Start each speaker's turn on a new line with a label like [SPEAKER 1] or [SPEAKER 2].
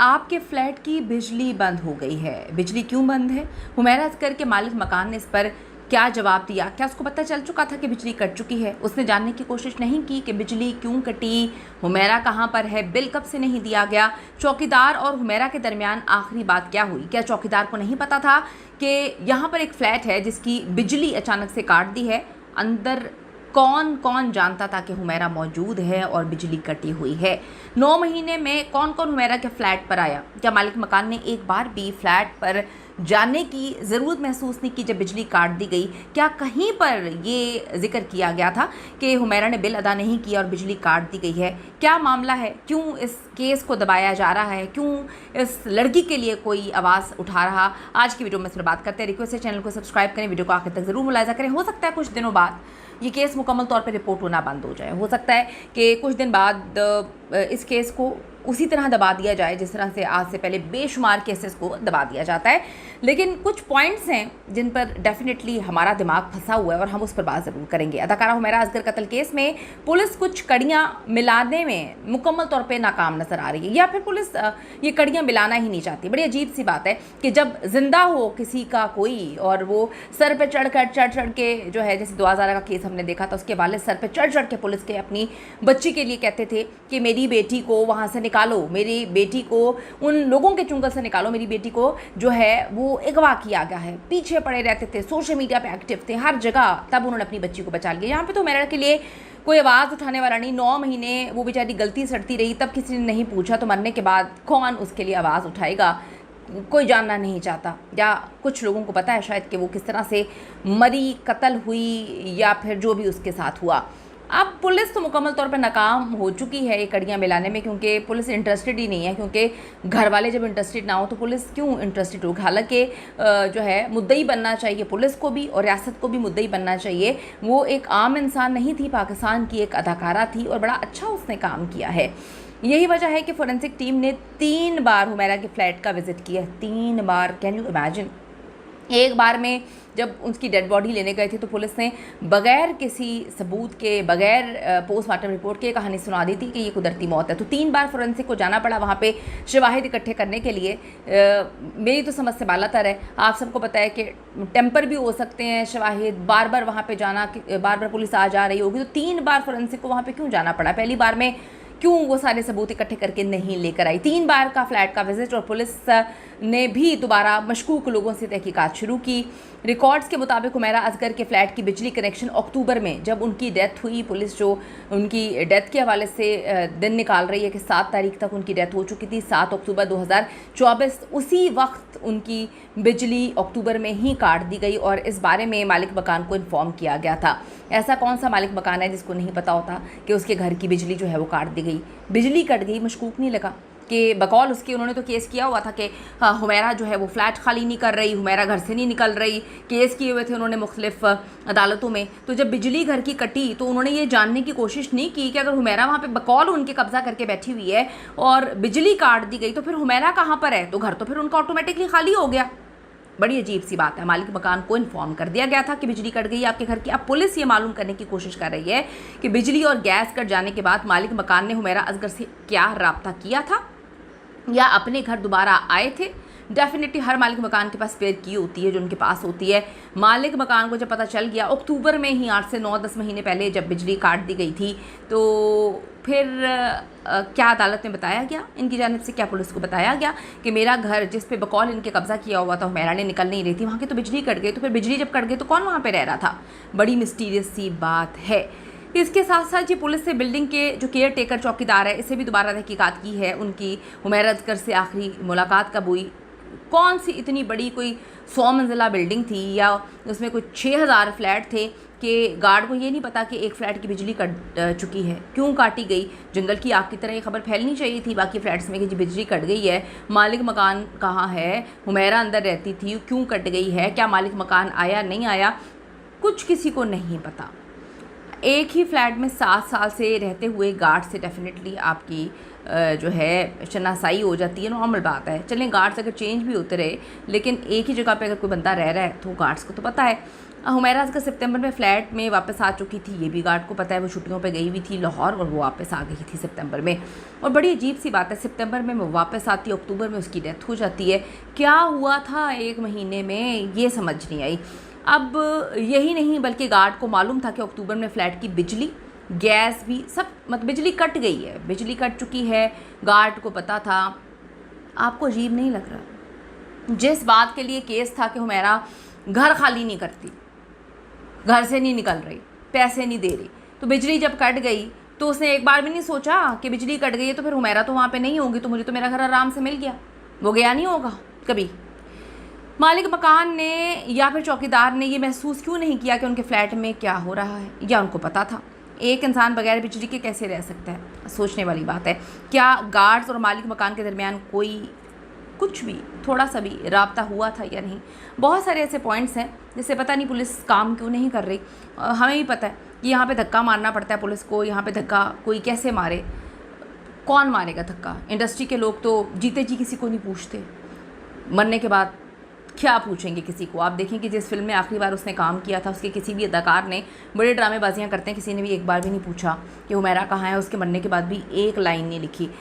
[SPEAKER 1] आपके फ्लैट की बिजली बंद हो गई है। बिजली क्यों बंद है? हुमैरा असगर के मालिक मकान ने इस पर क्या जवाब दिया? क्या उसको पता चल चुका था कि बिजली कट चुकी है? उसने जानने की कोशिश नहीं की कि बिजली क्यों कटी, हुमैरा कहाँ पर है, बिल कब से नहीं दिया गया, चौकीदार और हुमैरा के दरमियान आखिरी बात क्या हुई? क्या चौकीदार को नहीं पता था कि यहाँ पर एक फ्लैट है जिसकी बिजली अचानक से काट दी है? अंदर कौन कौन जानता था कि हुमैरा मौजूद है और बिजली कटी हुई है? 9 महीने में कौन कौन हुमैरा के फ्लैट पर आया? क्या मालिक मकान ने एक बार भी फ्लैट पर जाने की ज़रूरत महसूस नहीं की जब बिजली काट दी गई? क्या कहीं पर ये जिक्र किया गया था कि हुमैरा ने बिल अदा नहीं किया और बिजली काट दी गई है? क्या मामला है? क्यों इस केस को दबाया जा रहा है? क्यों इस लड़की के लिए कोई आवाज़ उठा रहा? आज की वीडियो में इस पर बात करते हैं। रिक्वेस्ट है चैनल को सब्सक्राइब करें, वीडियो को आखिर तक ज़रूर मुलाहिजा करें। हो सकता है कुछ दिनों बाद ये केस मुकम्मल तौर पर रिपोर्ट होना बंद हो जाए। हो सकता है कि कुछ दिन बाद इस केस को उसी तरह दबा दिया जाए जिस तरह से आज से पहले बेशुमार केसेस को दबा दिया जाता है। लेकिन कुछ पॉइंट्स हैं जिन पर डेफिनेटली हमारा दिमाग फंसा हुआ है और हम उस पर बात ज़रूर करेंगे। अदाकारा हुमैरा असगर कत्ल केस में पुलिस कुछ कड़ियाँ मिलाने में मुकम्मल तौर पे नाकाम नज़र आ रही है, या फिर पुलिस ये कड़ियाँ मिलाना ही नहीं चाहती। बड़ी अजीब सी बात है कि जब जिंदा हो किसी का कोई और वो सर पर चढ़ के जो है, जैसे 2000 का केस हमने देखा था, उसके वालिद सर पर चढ़ के पुलिस के अपनी बच्ची के लिए कहते थे कि मेरी बेटी को वहाँ से निकालो, मेरी बेटी को उन लोगों के चुंगल से निकालो, मेरी बेटी को जो है वो अगवा किया गया है। पीछे पड़े रहते थे, सोशल मीडिया पे एक्टिव थे, हर जगह। तब उन्होंने अपनी बच्ची को बचा लिया। यहाँ पे तो हुमैरा के लिए कोई आवाज़ उठाने वाला नहीं। 9 महीने वो बेचारी गलती सड़ती रही, तब किसी ने नहीं पूछा तो मरने के बाद कौन उसके लिए आवाज़ उठाएगा? कोई जानना नहीं चाहता, या कुछ लोगों को पता है शायद कि वो किस तरह से मरी, कत्ल हुई, या फिर जो भी उसके साथ हुआ। अब पुलिस तो मुकम्मल तौर पर नाकाम हो चुकी है ये कड़ियाँ मिलाने में, क्योंकि पुलिस इंटरेस्टेड ही नहीं है। क्योंकि घर वाले जब इंटरेस्टेड ना हो तो पुलिस क्यों इंटरेस्टेड होगी? हालांकि जो है मुद्दई बनना चाहिए पुलिस को भी और रियासत को भी मुद्दई बनना चाहिए। वो एक आम इंसान नहीं थी, पाकिस्तान की एक अदाकारा थी और बड़ा अच्छा उसने काम किया है। यही वजह है कि फोरेंसिक टीम ने 3 बार हुमैरा के फ्लैट का विजिट किया। 3 बार, कैन यू इमेजिन? एक बार में जब उसकी डेड बॉडी लेने गए थे तो पुलिस ने बगैर किसी सबूत के, बगैर पोस्टमार्टम रिपोर्ट के कहानी सुना दी थी कि ये कुदरती मौत है। तो 3 बार फोरेंसिक को जाना पड़ा वहाँ पे शवाहिद इकट्ठे करने के लिए। मेरी तो समझ से बालातर है। आप सबको पता है कि टेम्पर भी हो सकते हैं शवाहिद, बार बार वहाँ पर जाना, बार बार पुलिस आ जा रही होगी। तो 3 बार फोरेंसिक को वहाँ पर क्यों जाना पड़ा? पहली बार में क्यों वो सारे सबूत इकट्ठे करके नहीं लेकर आई? 3 बार का फ्लैट का विजिट, और पुलिस ने भी दोबारा मशकूक लोगों से तहकीकात शुरू की। रिकॉर्ड्स के मुताबिक हुमैरा असगर के फ्लैट की बिजली कनेक्शन अक्टूबर में, जब उनकी डेथ हुई, पुलिस जो उनकी डेथ के हवाले से दिन निकाल रही है कि 7 तारीख तक उनकी डेथ हो चुकी थी, 7 अक्टूबर 2024, उसी वक्त उनकी बिजली अक्टूबर में ही काट दी गई और इस बारे में मालिक मकान को इन्फॉर्म किया गया था। ऐसा कौन सा मालिक मकान है जिसको नहीं पता होता कि उसके घर की बिजली जो है वो काट दी गई? बिजली कट गई, मशकूक नहीं लगा कि बकौल उसके उन्होंने तो केस किया हुआ था कि हुमैरा जो है वो फ्लैट खाली नहीं कर रही, हुमैरा घर से नहीं निकल रही। केस किए हुए थे उन्होंने मुख्तलिफ अदालतों में। तो जब बिजली घर की कटी तो उन्होंने ये जानने की कोशिश नहीं की कि अगर हुमैरा वहाँ पे बकौल उनके कब्जा करके बैठी हुई है और बिजली काट दी गई तो फिर हुमैरा कहाँ पर है? तो घर तो फिर उनका ऑटोमेटिकली खाली हो गया। बड़ी अजीब सी बात है। मालिक मकान को इन्फॉर्म कर दिया गया था कि बिजली कट गई आपके घर की। अब पुलिस ये मालूम करने की कोशिश कर रही है कि बिजली और गैस कट जाने के बाद मालिक मकान ने हुमैरा असगर से क्या रब्ता किया था या अपने घर दोबारा आए थे। डेफिनेटली हर मालिक मकान के पास स्पेयर की होती है जो उनके पास होती है। मालिक मकान को जब पता चल गया अक्टूबर में ही, 8 से 9-10 महीने पहले जब बिजली काट दी गई थी, तो फिर क्या अदालत में बताया गया, इनकी जानिब से क्या पुलिस को बताया गया कि मेरा घर जिस पे बकौल इनके कब्जा किया हुआ था, हुमैरा ने निकल नहीं रही थी, वहाँ की तो बिजली कट गई। तो फिर बिजली जब कट गई तो कौन वहाँ पर रह रहा था? बड़ी मिस्टीरियस सी बात है। इसके साथ साथ ये पुलिस से बिल्डिंग के जो केयर टेकर चौकीदार है, इसे भी दोबारा तहकीकात की है। उनकी हुमैरा असगर से आखिरी मुलाकात कब हुई? कौन सी इतनी बड़ी कोई 100 मंजिला बिल्डिंग थी या उसमें कुछ 6000 फ्लैट थे कि गार्ड को ये नहीं पता कि एक फ़्लैट की बिजली कट चुकी है? क्यों काटी गई? जंगल की आग की तरह ये खबर फैलनी चाहिए थी बाकी फ्लैट्स में कि जी बिजली कट गई है। मालिक मकान कहाँ है? हुमैरा अंदर रहती थी, क्यों कट गई है? क्या मालिक मकान आया, नहीं आया? कुछ किसी को नहीं पता। एक ही फ्लैट में 7 साल से रहते हुए गार्ड से डेफिनेटली आपकी जो है शनासाई हो जाती है, नॉर्मल बात है। चलें गार्ड्स अगर चेंज भी होते रहे, लेकिन एक ही जगह पे अगर कोई बंदा रह रहा है तो गार्ड्स को तो पता है। हुमैरा अजगर सितंबर में फ़्लैट में वापस आ चुकी थी, ये भी गार्ड को पता है। वो छुट्टियों पे गई हुई थी लाहौर और वो वापस आ गई थी सितंबर में। और बड़ी अजीब सी बात है, सितंबर में वो वापस आती है, अक्टूबर में उसकी डेथ हो जाती है। क्या हुआ था 1 महीने में, ये समझ नहीं आई। अब यही नहीं बल्कि गार्ड को मालूम था कि अक्टूबर में फ़्लैट की बिजली, गैस भी सब मतलब बिजली कट गई है, बिजली कट चुकी है, गार्ड को पता था। आपको अजीब नहीं लग रहा? जिस बात के लिए केस था कि हुमैरा घर खाली नहीं करती, घर से नहीं निकल रही, पैसे नहीं दे रही, तो बिजली जब कट गई तो उसने एक बार भी नहीं सोचा कि बिजली कट गई है तो फिर हुमैरा तो वहाँ पे नहीं होगी, तो मुझे तो मेरा घर आराम से मिल गया। वो गया नहीं होगा कभी। मालिक मकान ने या फिर चौकीदार ने ये महसूस क्यों नहीं किया कि उनके फ्लैट में क्या हो रहा है, या उनको पता था? एक इंसान बगैर बिजली के कैसे रह सकता है? सोचने वाली बात है। क्या गार्ड्स और मालिक मकान के दरमियान कोई कुछ भी थोड़ा सा भी राब्ता हुआ था या नहीं? बहुत सारे ऐसे पॉइंट्स हैं जिससे पता नहीं पुलिस काम क्यों नहीं कर रही। हमें भी पता है कि यहाँ पे धक्का मारना पड़ता है पुलिस को, यहाँ पे धक्का कोई कैसे मारे, कौन मारेगा धक्का? इंडस्ट्री के लोग तो जीते जी किसी को नहीं पूछते, मरने के बाद क्या पूछेंगे किसी को? आप देखें कि जिस फिल्म में आखिरी बार उसने काम किया था उसके किसी भी अदाकार ने, बड़े ड्रामेबाजियाँ करते हैं, किसी ने भी एक बार भी नहीं पूछा कि हुमैरा कहाँ है। उसके मरने के बाद भी एक लाइन नहीं लिखी।